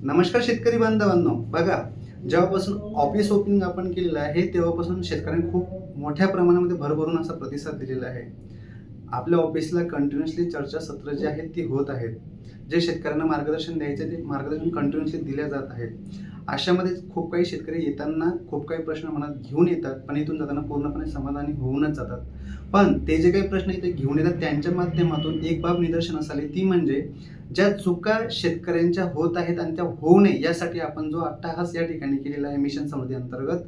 नमस्कार शेतकरी बांधवांनो, बघा, जेव्हापासून ऑफिस ओपनिंग आपण केलेलं आहे तेव्हापासून शेतकऱ्यांनी खूप मोठ्या प्रमाणामध्ये भरभरून असा प्रतिसाद दिलेला आहे. आपल्या ऑफिसला कंटिन्युअसली चर्चासत्र जे आहेत ती होत आहेत. जे शेतकऱ्यांना मार्गदर्शन द्यायचे ते मार्गदर्शन कंटिन्युअसली दिल्या जात आहेत. अशामध्ये खूप काही शेतकरी येताना खूप काही प्रश्न मनात घेऊन येतात, पण इथून जाताना पूर्णपणे समाधानी होऊनच जातात. पण ते जे काही प्रश्न इथे घेऊन येतात त्यांच्या माध्यमातून एक बाब निदर्शनास आली, ती म्हणजे ज्या चुका शेतकऱ्यांच्या होत आहेत आणि त्या होऊ नये यासाठी आपण जो अट्टहास या ठिकाणी केलेला आहे मिशन समृद्धी अंतर्गत,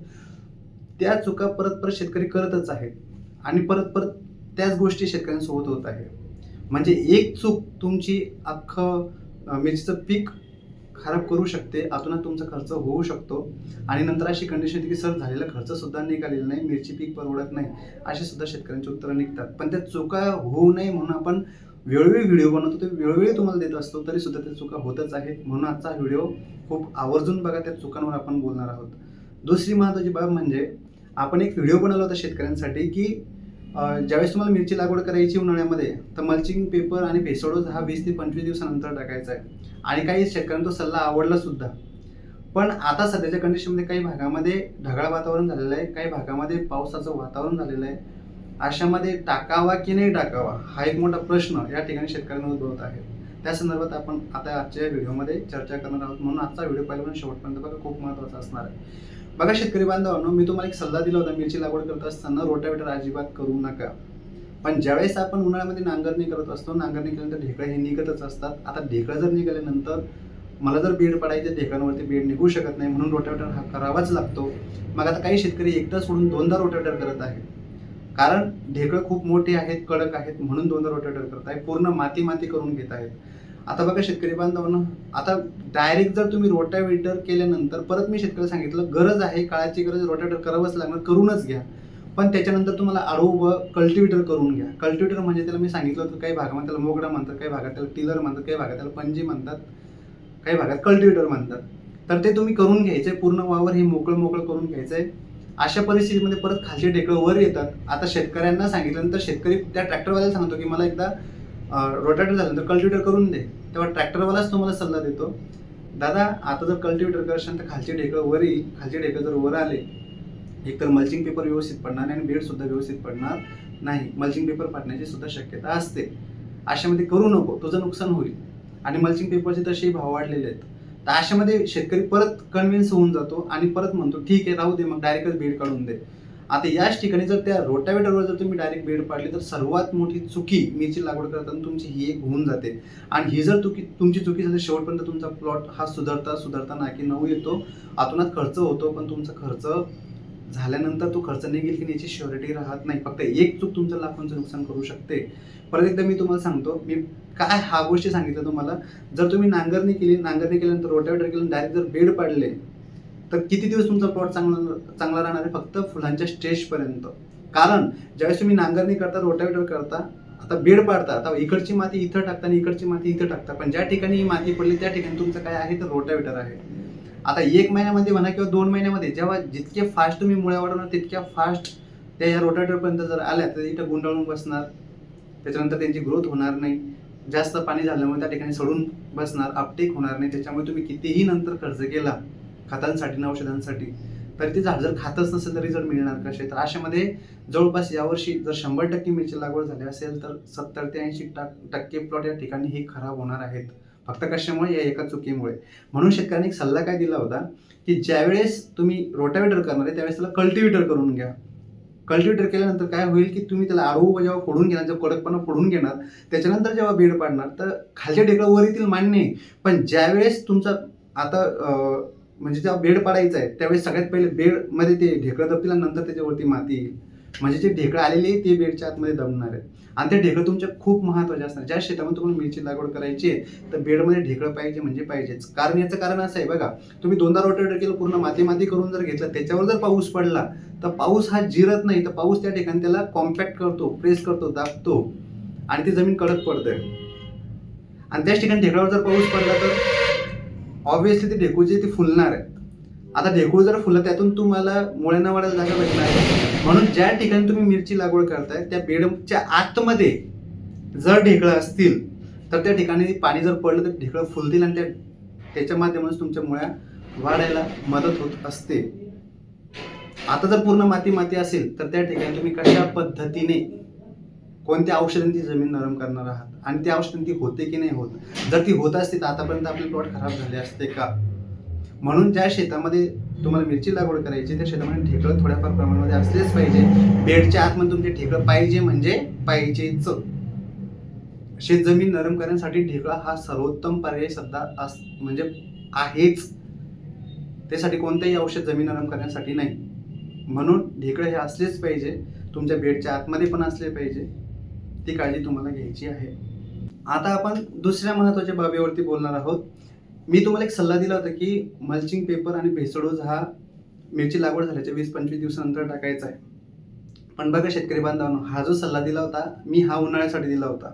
त्या चुका परत परत शेतकरी करतच आहेत आणि परत परत त्याच गोष्टी शेतकऱ्यांसोबत होत आहे. म्हणजे एक चूक तुमची अख्खं मिरचीचं पीक खराब करू शकते, आतून तुमचा खर्च होऊ शकतो आणि नंतर अशी कंडिशन येते की सर झालेला खर्च सुद्धा निघालेला नाही, मिरची पीक परवडत नाही, अशी सुद्धा शेतकऱ्यांची उत्तरं निघतात. पण त्या चुका होऊ नये म्हणून आपण वेळोवेळी व्हिडिओ बनवतो, ते वेळोवेळी तुम्हाला देत असतो, तरी सुद्धा त्या चुका होतच आहेत. म्हणून आजचा व्हिडिओ खूप आवर्जून बघा, त्या चुकांवर आपण बोलणार आहोत. दुसरी महत्त्वाची बाब म्हणजे आपण एक व्हिडिओ बनवला होता शेतकऱ्यांसाठी की ज्यावेळेस तुम्हाला मिरची लागवड करायची उन्हाळ्यामध्ये, तर मल्चिंग पेपर आणि भेसोडोस हा 20 ते 25 दिवसानंतर टाकायचा आहे आणि काही शेतकऱ्यांना तो सल्ला आवडला सुद्धा. पण आता सध्याच्या कंडिशनमध्ये काही भागामध्ये ढगाळ वातावरण झालेलं आहे, काही भागामध्ये पावसाचं वातावरण झालेलं आहे. अशामध्ये टाकावा की नाही टाकावा हा एक मोठा प्रश्न या ठिकाणी शेतकऱ्यांना उद्भवत आहे. त्या संदर्भात आपण आता आजच्या व्हिडिओमध्ये चर्चा करणार आहोत. म्हणून आजचा व्हिडिओ पहिल्यापासून शेवटपर्यंत बघा, खूप महत्त्वाचा असणार आहे. बघा शेतकरी बांधवांनो, मी तुम्हाला एक सल्ला दिला होता, मिरची लागवड करत असताना रोटावेटर अजिबात करू नका. पण ज्यावेळेस आपण उन्हाळ्यामध्ये नांगरणी करत असतो, नांगरणी केल्यानंतर ढेकळं हे निघतच असतात. आता ढेकळं जर निघाल्यानंतर मला जर बेड पडायचे, ढेकळांवरती बेड निघू शकत नाही, म्हणून रोटावेटर हा करावाच लागतो. मग आता काही शेतकरी एकदा सोडून दोनदा रोटावेटर करत आहे, कारण ढेकळं खूप मोठे आहेत, कडक आहेत, म्हणून दोनदा रोटावेटर करत आहे, पूर्ण माती माती करून घेत आहेत. आता बघा शेतकरी बांधवांनो, आता डायरेक्ट जर तुम्ही रोटावेटर केल्यानंतर परत मी शेतकऱ्याला सांगितलं, गरज आहे, काळाची गरज, रोटावेटर करावंच लागणार, करूनच घ्या. पण त्याच्यानंतर तुम्हाला आडवं कल्टिवेटर करून घ्या. कल्टिवेटर म्हणजे त्याला मी सांगितलं होतं, काही भागामध्ये त्याला मोगडा म्हणतात, काही भागात त्याला टिलर म्हणतात, काही भागात त्याला पंजी म्हणतात, काही भागात कल्टिवेटर म्हणतात. तर ते तुम्ही करून घ्यायचंय, पूर्ण वावर हे मोकळं मोकळं करून घ्यायचंय. अशा परिस्थितीमध्ये परत खालचे ढेकळं वर येतात. आता शेतकऱ्यांना सांगितल्यानंतर शेतकरी त्या ट्रॅक्टरवाल्याला सांगतो की मला एकदा रोटावेटर झाल्यानंतर कल्टिवेटर करून दे. तेव्हा ट्रॅक्टरवालाच तुम्हाला सल्ला देतो, दादा आता जर कल्टिवेटर करशाल तर खालचे ढेकळं वर येईल, खालचे ढेकळं जर वर आले एकतर मल्चिंग पेपर व्यवस्थित पडणार नाही आणि बेड सुद्धा व्यवस्थित पडणार नाही, मल्चिंग पेपर फाटण्याची सुद्धा शक्यता असते. अशामध्ये करू नको, तुझं नुकसान होईल आणि मल्चिंग पेपरचे तसेही भाव वाढलेले आहेत. तर अशामध्ये शेतकरी परत कन्व्हिन्स होऊन जातो आणि परत म्हणतो ठीक आहे राहू दे, मग डायरेक्टच बेड काढून दे. आता याच ठिकाणी जर त्या रोटावेटरवर जर तुम्ही डायरेक्ट बेड पाडली तर सर्वात मोठी चुकी मिरची लागवड करताना तुमची ही एक होऊन जाते. आणि ही जर तुमची चुकी झाली, शेवटपर्यंत तुमचा प्लॉट हा सुधारता नाकी नऊ येतो, आतूनात खर्च होतो, पण तुमचा खर्च झाल्यानंतर तो खर्च निघेल की याची श्युरिटी राहत नाही. फक्त एक चूक तुमचं लाखोंचं नुकसान करू शकते. परत एकदा मी तुम्हाला सांगतो, मी काय हा गोष्टी सांगितलं तुम्हाला, जर तुम्ही नांगरणी केल्यानंतर रोटावेटर केलं, डायरेक्ट जर बेड पाडले तर किती दिवस तुमचा प्लॉट चांगला राहणार आहे? फक्त फुलांच्या स्टेजपर्यंत. कारण ज्यावेळेस तुम्ही नांगरणी करता, रोटावेटर करता, आता बेड पाडता, आता इकडची माती इथं टाकता आणि इकडची माती इथं टाकता, पण ज्या ठिकाणी ही माती पडली त्या ठिकाणी तुमचं काय आहे तर रोटावेटर आहे. आता 1 महिन्यामध्ये म्हणा किंवा 2 महिन्यामध्ये जेव्हा जितके फास्ट तुम्ही मुळ्या वाढवणार तितक्या फास्ट त्या या रोटावेटरपर्यंत जर आल्या तर इथं गुंडाळून बसणार, त्याच्यानंतर त्यांची ग्रोथ होणार नाही, जास्त पाणी झाल्यामुळे त्या ठिकाणी सडून बसणार, अपटेक होणार नाही. त्याच्यामुळे तुम्ही कितीही नंतर खर्च केला खतांसाठी आणि औषधांसाठी तर ते झाड जर खातच नसेल तर रिझल्ट मिळणार कसे? तर अशामध्ये जवळपास यावर्षी जर 100% मिरची लागवड झाली असेल तर 70 ते 80% प्लॉट या ठिकाणी हे खराब होणार आहेत. फक्त कशामुळे? या एका चुकीमुळे. म्हणून शेतकऱ्यांनी एक सल्ला काय दिला होता की ज्यावेळेस तुम्ही रोटावेटर करणार आहे त्यावेळेस त्याला कल्टिवेटर करून घ्या. कल्टिवेटर केल्यानंतर काय होईल की तुम्ही त्याला आडवं जेव्हा फोडून घेणार, जेव्हा कडकपणा फोडून घेणार, त्याच्यानंतर जेव्हा बेड पाडणार तर खालच्या ढेकळं वर येतील मान्य आहे, पण ज्यावेळेस तुमचा आता म्हणजे जेव्हा बेड पाडायचा आहे त्यावेळेस सगळ्यात पहिले बेडमध्ये ते ढेकळं दबतील आणि नंतर त्याच्यावरती माती येईल. म्हणजे जे ढेकळं आलेले आहे ते बेडच्या आतमध्ये दबणार आहे आणि ते ढेकळं तुमच्या खूप महत्त्वाचे असणार. ज्या शेतामध्ये तुम्हाला मिरची लागवड करायची आहे तर बेडमध्ये ढेकळं पाहिजे म्हणजे पाहिजेच. कारण याचं कारण असं आहे, बघा, तुम्ही दोनदा रोटावेटर केलं, पूर्ण माती करून जर घेतलं, त्याच्यावर जर पाऊस पडला तर पाऊस हा जिरत नाही, तर पाऊस त्या ठिकाणी त्याला कॉम्पॅक्ट करतो, प्रेस करतो, दाबतो आणि ती जमीन कडक पडते. आणि त्याच ठिकाणी ढेकळावर जर पाऊस पडला तर ऑब्व्हियसली ते ढेकूळ जे ते फुलणार आहे. आता ढेकूळ जर फुललं त्यातून तुम्हाला मुळ्यांना वाढायला जागा भेटणार आहे. म्हणून ज्या ठिकाणी तुम्ही मिरची लागवड करताय त्या बेडच्या आतमध्ये जर ढेकळं असतील तर त्या ठिकाणी पाणी जर पडलं तर ढेकळं फुलतील आणि त्या त्याच्या माध्यमातून तुमच्या मुळ्या वाढायला मदत होत असते. आता जर पूर्ण माती माती असेल तर त्या ठिकाणी तुम्ही कशा पद्धतीने कोणत्या औषधांची जमीन नरम करणार आहात आणि त्या औषधांची होते की नाही होत. जर ती होत असती तर आतापर्यंत आपले प्लॉट खराब झाले असते का. म्हणून ज्या शेतामध्ये तुम्हाला मिरची लागवड करायची त्या शेतामध्ये ढेकळं थोड्याफार प्रमाणामध्ये असलेच पाहिजे. बेडच्या आतमध्ये तुमचे ढेकळं पाहिजे म्हणजे पाहिजेच. शेत जमीन नरम करण्यासाठी ढेकळा हा सर्वोत्तम पर्याय सध्या म्हणजे आहेच. त्यासाठी कोणतेही औषध जमीन नरम करण्यासाठी नाही. म्हणून ढेकळं हे असलेच पाहिजे. तुमच्या बेडच्या आतमध्ये पण असले पाहिजे. ती काळजी तुम्हाला घ्यायची आहे. आता आपण दुसऱ्या महत्त्वाच्या बाबीवरती बोलणार आहोत. मी तुम्हाला एक सल्ला दिला होता की मल्चिंग पेपर आणि भेसळडोस हा मिरची लागवड झाल्याच्या 20-25 दिवसानंतर टाकायचा आहे. पण बघा शेतकरी बांधवांनो, हा जो सल्ला दिला होता मी हा उन्हाळ्यासाठी दिला होता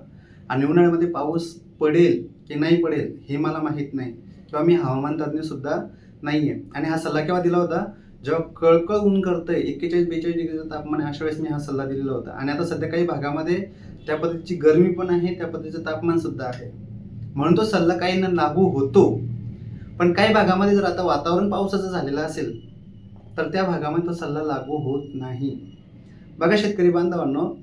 आणि उन्हाळ्यामध्ये पाऊस पडेल की नाही पडेल हे मला माहीत नाही किंवा मी हवामान तज्ज्ञ सुद्धा नाही आहे. आणि हा सल्ला केव्हा दिला होता, जेव्हा कळकळ ऊन करतंय 41-42 डिग्रीचं तापमान आहे, अशा वेळेस मी हा सल्ला दिलेला होता. आणि आता सध्या काही भागामध्ये त्या पद्धतीची गरमी पण आहे, त्या पद्धतीचं तापमान सुद्धा आहे. म्हणून तो सल्ला काहींना लागू होतो. पण काही भागामध्ये जर आता वातावरण पावसाचं झालेलं असेल तर त्या भागामध्ये तो सल्ला लागू होत नाही. बघा शेतकरी बांधवांनो,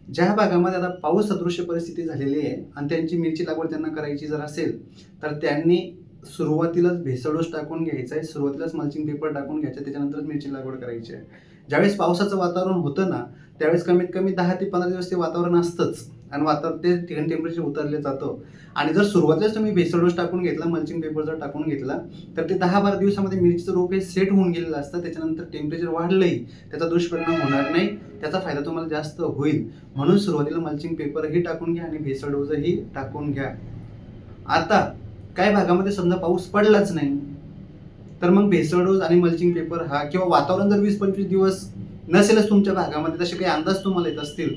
ज्या भागामध्ये आता पाऊस सदृश्य परिस्थिती झालेली आहे आणि त्यांची मिरची लागवड त्यांना करायची जर असेल तर त्यांनी सुरुवातीलाच भेसळडोस टाकून घ्यायचा आहे. सुरुवातीलाच मल्चिंग पेपर टाकून घ्यायचा, त्याच्यानंतरच मिरची लागवड करायची आहे. ज्यावेळेस पावसाचं वातावरण होतं ना त्यावेळेस कमीत कमी 10 ते 15 दिवस ते वातावरण असतंच आणि वातावरण ते ठिकाणी टेम्परेचर उतरले जातं. आणि जर सुरुवातीलाच तुम्ही भेसळडोस टाकून घेतला, मल्चिंग पेपर जर टाकून घेतला तर ते 10-12 दिवसामध्ये मिरचीचं रोप हे सेट होऊन गेलेलं असतं. त्याच्यानंतर टेम्परेचर वाढलंही त्याचा दुष्परिणाम होणार नाही, त्याचा फायदा तुम्हाला जास्त होईल. म्हणून सुरुवातीला मल्चिंग पेपरही टाकून घ्या आणि भेसळडोसही टाकून घ्या. आता काही भागामध्ये समजा पाऊस पडलाच नाही तर मग भेसळडोस आणि मल्चिंग पेपर हा किंवा वातावरण जर 20-25 दिवस नसेलच तुमच्या भागामध्ये, तसे काही अंदाज तुम्हाला येत असतील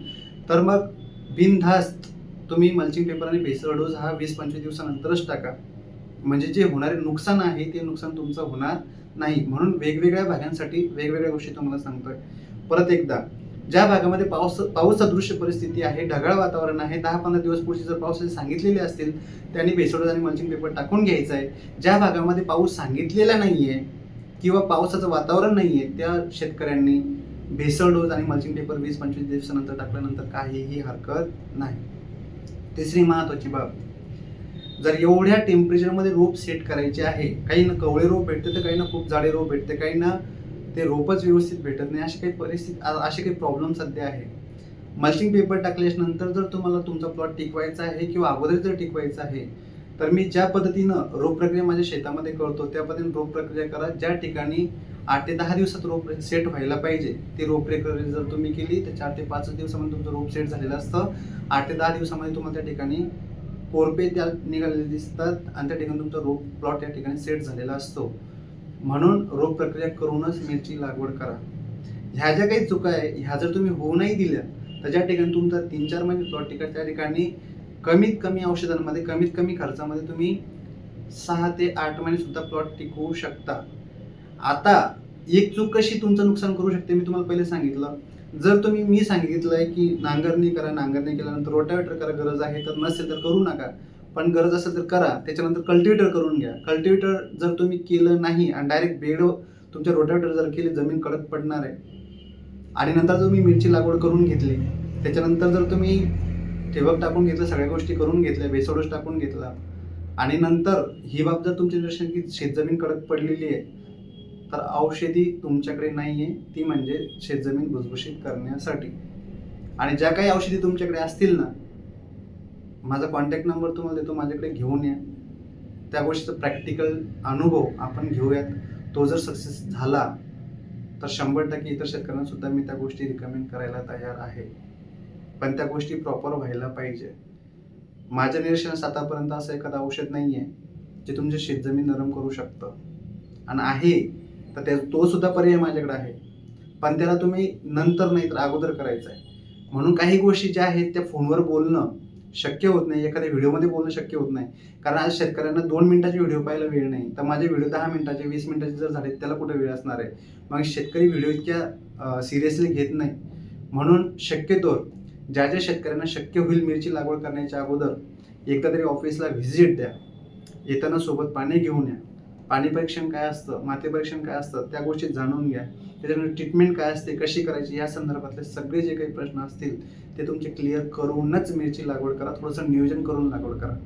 तर मग बिनधास्त तुम्ही मल्चिंग पेपर आणि भेसळडोस हा 20-25 दिवसानंतरच टाका. म्हणजे जे होणारे नुकसान आहे ते नुकसान तुमचं होणार नाही. म्हणून वेगवेगळ्या भागांसाठी वेगवेगळ्या गोष्टी तुम्हाला सांगतोय. परत एकदा, ज्या भागामध्ये पाऊस सदृश्य परिस्थिती आहे, ढगाळ वातावरण आहे, 10-15 दिवस पुढची जर पावसाचे सांगितलेले असतील त्यांनी भेसळडोस आणि मल्चिंग पेपर टाकून घ्यायचा आहे. ज्या भागामध्ये पाऊस सांगितलेला नाहीये किंवा पावसाचं वातावरण नाहीये त्या शेतकऱ्यांनी भेसळडोस आणि मल्चिंग पेपर 20-25 दिवसानंतर टाकल्यानंतर काहीही हरकत नाही. तिसरी महत्त्वाची बाब, जर एवढ्या टेम्परेचरमध्ये रोप सेट करायचे आहे, काहींना कवळे रोप भेटते तर काहींना खूप जाडे रोप भेटते, काहींना ते रोपच व्यवस्थित भेटत नाही, अशी काही परिस्थिती असे काही प्रॉब्लेम सध्या आहे. मल्चिंग पेपर टाकल्यानंतर जर तुम्हाला तुमचा प्लॉट टिकवायचा आहे किंवा अगोदर जर टिकवायचा आहे तर मी ज्या पद्धतीनं रोप प्रक्रिया माझ्या शेतामध्ये करतो त्या पद्धतीने रोप प्रक्रिया करा. ज्या ठिकाणी 8 ते 10 दिवसात रोप सेट व्हायला पाहिजे ती रोप प्रक्रिया जर तुम्ही केली तर 4 ते 5 दिवसामध्ये तुमचं रोप सेट झालेलं असतं. 8 ते 10 दिवसामध्ये तुम्हाला त्या ठिकाणी कोरपे त्या निघालेले दिसतात आणि त्या ठिकाणी तुमचा रोप प्लॉट या ठिकाणी सेट झालेला असतो. म्हणून रोप प्रक्रिया करूनच मिरची लागवड करा. ह्या ज्या काही चुका आहे ह्या जर तुम्ही होऊ नाही दिल्या तर ज्या ठिकाणी तुमचा 3-4 महिने प्लॉट टिकत त्या ठिकाणी कमीत कमी औषधांमध्ये कमीत कमी खर्चामध्ये तुम्ही 6 ते 8 महिने सुद्धा प्लॉट टिकवू शकता. आता एक चूक कशी तुमचं नुकसान करू शकते मी तुम्हाला पहिले सांगितलं. जर मी सांगितलंय की नांगरणी करा, नांगरणी केल्यानंतर रोटावेटर करा, गरज आहे तर नसेल तर करू नका, पण गरज असेल तर करा. त्याच्यानंतर कल्टिवेटर करून घ्या. कल्टिवेटर जर तुम्ही केलं नाही आणि डायरेक्ट बेड तुमच्या रोटावेटर जर केली जमीन कडक पडणार आहे. आणि नंतर तुम्ही मिरची लागवड करून घेतली, त्याच्यानंतर जर तुम्ही ठिबक टाकून घेतलं, सगळ्या गोष्टी करून घेतल्या, भेसळडोस टाकून घेतला आणि नंतर ही बाब जर तुमच्या दृष्टीने की शेतजमीन कडक पडलेली आहे तर औषधी तुमच्याकडे नाही आहे, ती म्हणजे शेतजमीन भुसभुशीत करण्यासाठी. आणि ज्या काही औषधी तुमच्याकडे असतील ना, माझा कॉन्टॅक्ट नंबर तुम्हाला देतो, माझ्याकडे घेऊन या. त्या गोष्टीचा प्रॅक्टिकल अनुभव आपण घेऊयात. तो जर सक्सेस झाला तर 100% इतर शेतकऱ्यांना सुद्धा मी त्या गोष्टी रिकमेंड करायला तयार आहे. पण त्या गोष्टी प्रॉपर व्हायला पाहिजे. माझ्या निरीक्षणात आतापर्यंत असं एखादं औषध नाही आहे जे तुमची शेतजमीन नरम करू शकतं. आणि आहे तर तो सुद्धा पर्याय माझ्याकडे आहे, पण त्याला तुम्ही नंतर नाही तर अगोदर करायचं आहे. म्हणून काही गोष्टी ज्या आहेत त्या फोनवर बोलणं शक्य होत नाही, एखाद्या व्हिडिओमध्ये बोलणं शक्य होत नाही. कारण आज शेतकऱ्यांना 2 मिनिटाचे व्हिडिओ पाहायला वेळ नाही. तर माझे व्हिडिओ 10 मिनिटाचे 20 मिनिटाचे जर झाले त्याला कुठे वेळ असणार आहे. मग शेतकरी व्हिडिओ इतक्या सिरियसली घेत नाही. म्हणून शक्यतो ज्या शेतकऱ्यांना शक्य होईल मिरची लागवड करण्याच्या अगोदर एकदा तरी ऑफिसला व्हिजिट द्या. येताना सोबत पाणी घेऊन या. पाणी परीक्षण काय असतं, माती परीक्षण काय असतं, त्या गोष्टी जाणून घ्या. त्याच्यानंतर ट्रीटमेंट काय असते, कशी करायची, या संदर्भातले सगळे जे काही प्रश्न असतील ते तुमचे क्लिअर करूनच मिरची लागवड करा. थोडंसं नियोजन करून लागवड करा.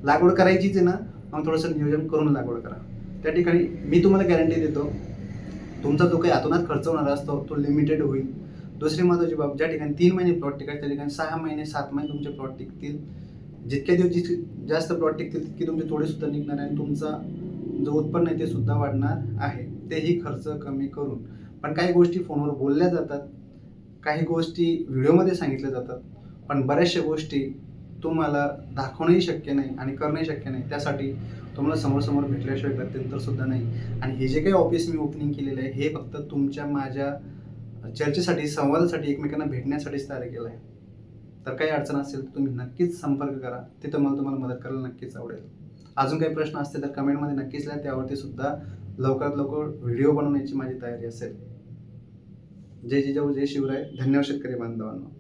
लागवड करायचीच आहे ना, मग थोडंसं नियोजन करून लागवड करा. त्या ठिकाणी मी तुम्हाला गॅरंटी देतो, तुमचा जो काही हातोनात खर्च होणार असतो तो लिमिटेड होईल. दुसरी महत्त्वाची बाब, ज्या ठिकाणी 3 महिने प्लॉट टिकायचे त्या ठिकाणी 6 महिने 7 महिने तुमचे प्लॉट टिकतील. जितके दिवस जास्त प्लॉट टिकतील तितकी तुमची तोडे सुद्धा निघणार आहे आणि तुमचा जो उत्पन्न आहे ते सुद्धा वाढणार आहे. तेही खर्च कमी करून. पण काही गोष्टी फोनवर बोलल्या जातात, काही गोष्टी व्हिडिओमध्ये सांगितल्या जातात, पण बऱ्याचशा गोष्टी तुम्हाला दाखवणंही शक्य नाही आणि करणंही शक्य नाही. त्यासाठी तुम्हाला समोर भेटल्याशिवाय गत्यंतर सुद्धा नाही. आणि हे जे काही ऑफिस मी ओपनिंग केलेलं आहे हे फक्त तुमच्या माझ्या चर्चेसाठी, संवादासाठी, एकमेकांना भेटण्यासाठीच तयार केलं आहे. तर काही अडचण असेल तर तुम्ही नक्कीच संपर्क करा. तिथं मला तुम्हाला मदत करायला नक्कीच आवडेल. अजून काही प्रश्न असतील तर कमेंटमध्ये नक्कीच लिहा. त्यावरती सुद्धा लवकरात लवकर व्हिडिओ बनवण्याची माझी तयारी असेल. जय जिजाऊ, जय शिवराय. धन्यवाद शेतकरी बांधवांनो.